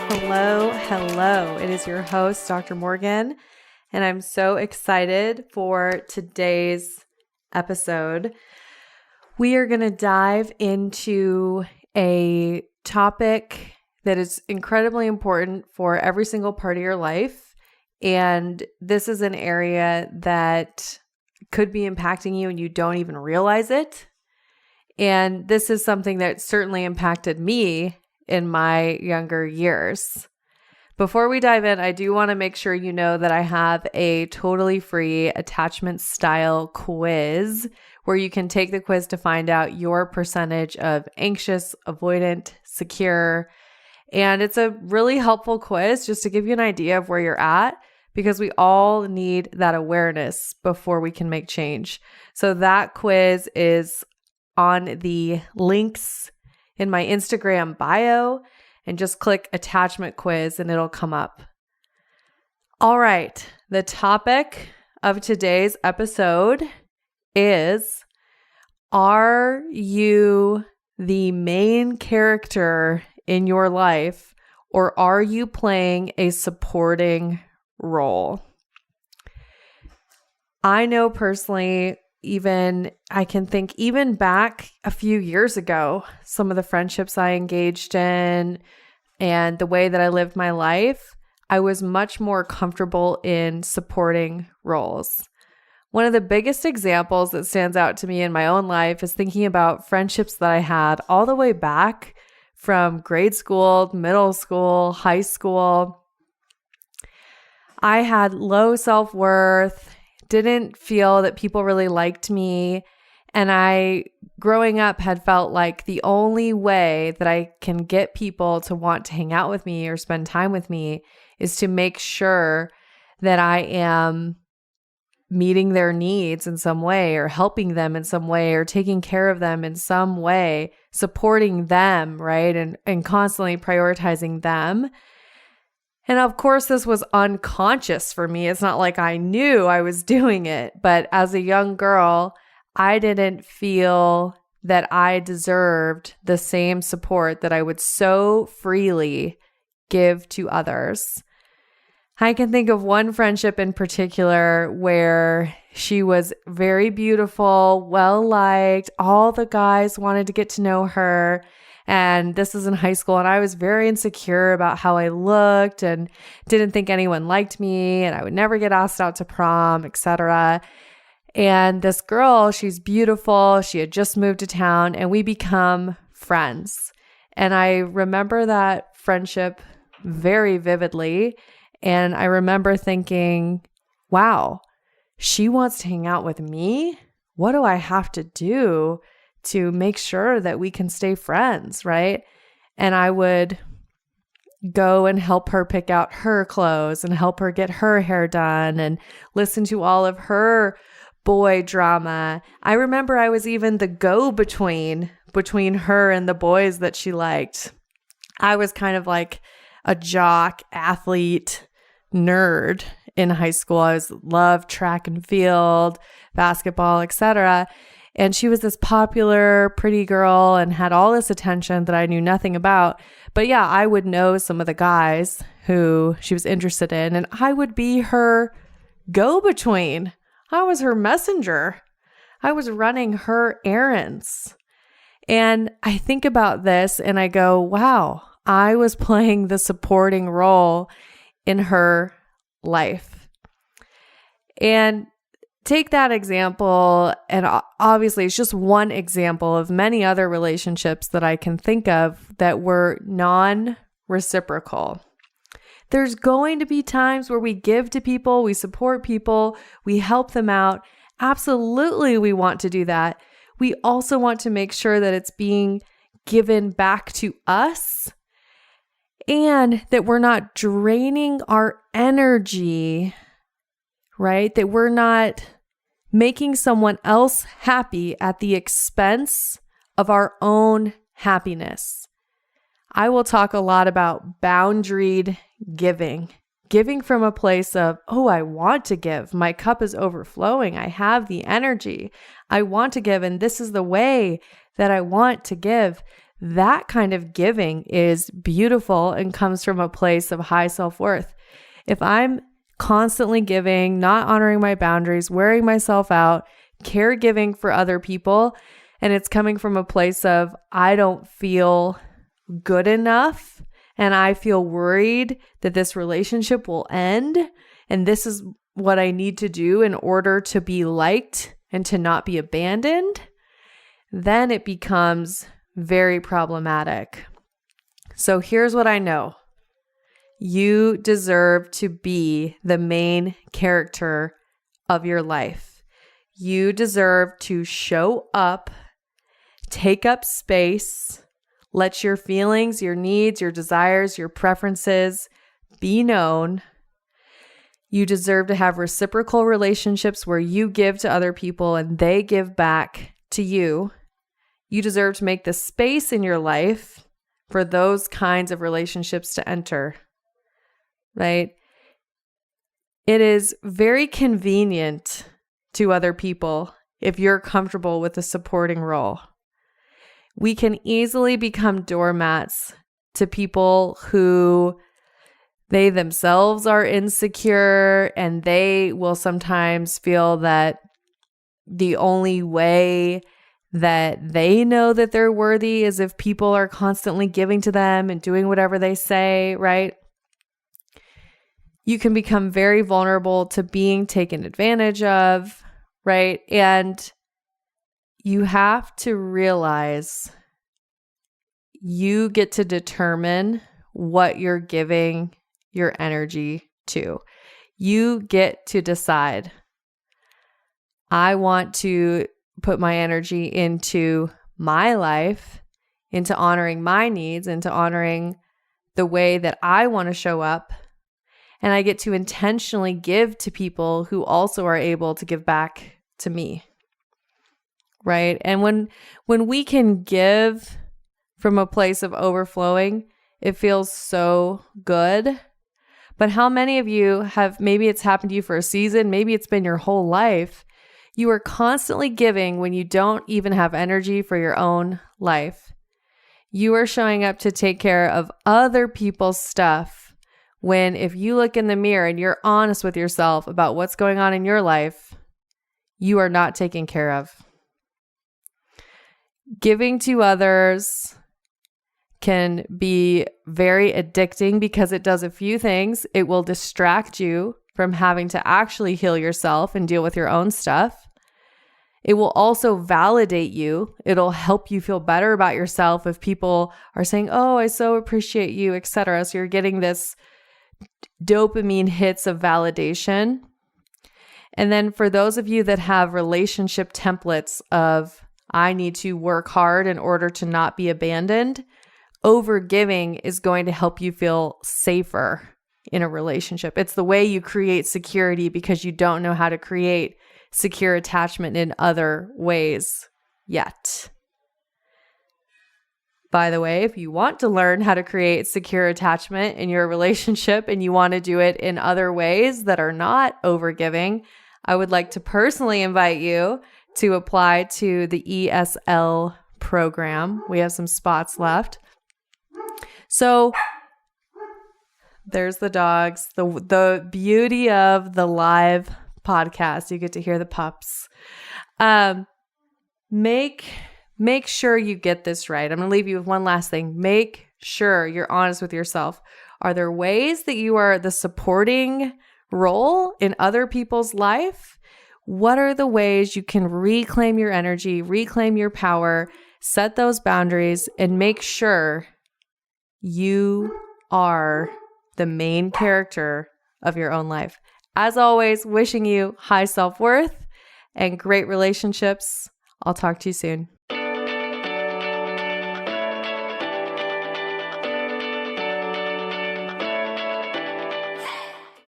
Hello, hello. It is your host, Dr. Morgan, and I'm so excited for today's episode. We are going to dive into a topic that is incredibly important for every single part of your life, and this is an area that could be impacting you and you don't even realize it. And this is something that certainly impacted me in my younger years. Before we dive in, I do want to make sure you know that I have a totally free attachment style quiz where you can take the quiz to find out your percentage of anxious, avoidant, secure. And it's a really helpful quiz just to give you an idea of where you're at, because we all need that awareness before we can make change. So that quiz is on the links in my Instagram bio, and just click attachment quiz and it'll come up. All right, the topic of today's episode is, are you the main character in your life, or are you playing a supporting role? I know personally, I can think even back a few years ago, some of the friendships I engaged in and the way that I lived my life, I was much more comfortable in supporting roles. One of the biggest examples that stands out to me in my own life is thinking about friendships that I had all the way back from grade school, middle school, high school. I had low self-worth, didn't feel that people really liked me. And I, growing up, had felt like the only way that I can get people to want to hang out with me or spend time with me is to make sure that I am meeting their needs in some way, or helping them in some way, or taking care of them in some way, supporting them, right? And constantly prioritizing them. And of course, this was unconscious for me. It's not like I knew I was doing it, but as a young girl, I didn't feel that I deserved the same support that I would so freely give to others. I can think of one friendship in particular where she was very beautiful, well-liked. All the guys wanted to get to know her. And this is in high school, and I was very insecure about how I looked and didn't think anyone liked me, and I would never get asked out to prom, etc. And this girl, she's beautiful. She had just moved to town, and we become friends. And I remember that friendship very vividly. And I remember thinking, wow, she wants to hang out with me? What do I have to do to make sure that we can stay friends, right? And I would go and help her pick out her clothes and help her get her hair done and listen to all of her boy drama. I remember I was even the go-between between her and the boys that she liked. I was kind of like a jock, athlete, nerd in high school. I loved track and field, basketball, etc. And she was this popular, pretty girl and had all this attention that I knew nothing about. But yeah, I would know some of the guys who she was interested in, and I would be her go-between. I was her messenger. I was running her errands. And I think about this and I go, wow, I was playing the supporting role in her life. And take that example, and obviously it's just one example of many other relationships that I can think of that were non-reciprocal. There's going to be times where we give to people, we support people, we help them out. Absolutely, we want to do that. We also want to make sure that it's being given back to us and that we're not draining our energy, right? That we're not making someone else happy at the expense of our own happiness. I will talk a lot about boundaried giving. Giving from a place of, oh, I want to give. My cup is overflowing. I have the energy. I want to give, and this is the way that I want to give. that kind of giving is beautiful and comes from a place of high self-worth. If I'm constantly giving, not honoring my boundaries, wearing myself out, caregiving for other people, and it's coming from a place of I don't feel good enough and I feel worried that this relationship will end and this is what I need to do in order to be liked and to not be abandoned, then it becomes very problematic. So here's what I know. You deserve to be the main character of your life. You deserve to show up, take up space, let your feelings, your needs, your desires, your preferences be known. You deserve to have reciprocal relationships where you give to other people and they give back to you. You deserve to make the space in your life for those kinds of relationships to enter, right? It is very convenient to other people if you're comfortable with a supporting role. We can easily become doormats to people who they themselves are insecure, and they will sometimes feel that the only way that they know that they're worthy is if people are constantly giving to them and doing whatever they say, right? You can become very vulnerable to being taken advantage of, right? And you have to realize you get to determine what you're giving your energy to. You get to decide. I want to put my energy into my life, into honoring my needs, into honoring the way that I want to show up. And I get to intentionally give to people who also are able to give back to me. Right? And when we can give from a place of overflowing, it feels so good. But how many of you have, maybe it's happened to you for a season, maybe it's been your whole life, you are constantly giving when you don't even have energy for your own life. You are showing up to take care of other people's stuff when if you look in the mirror and you're honest with yourself about what's going on in your life, you are not taken care of. Giving to others can be very addicting because it does a few things. It will distract you from having to actually heal yourself and deal with your own stuff. It will also validate you. It'll help you feel better about yourself if people are saying, "Oh, I so appreciate you," etc. So you're getting this dopamine hits of validation. And then for those of you that have relationship templates of, I need to work hard in order to not be abandoned, overgiving is going to help you feel safer in a relationship. It's the way you create security because you don't know how to create secure attachment in other ways yet. By the way, if you want to learn how to create secure attachment in your relationship and you want to do it in other ways that are not overgiving, I would like to personally invite you to apply to the ESL program. We have some spots left. So there's the dogs. The beauty of the live podcast, you get to hear the pups. Make sure you get this right. I'm going to leave you with one last thing. Make sure you're honest with yourself. Are there ways that you are the supporting role in other people's life? What are the ways you can reclaim your energy, reclaim your power, set those boundaries, and make sure you are the main character of your own life? As always, wishing you high self-worth and great relationships. I'll talk to you soon.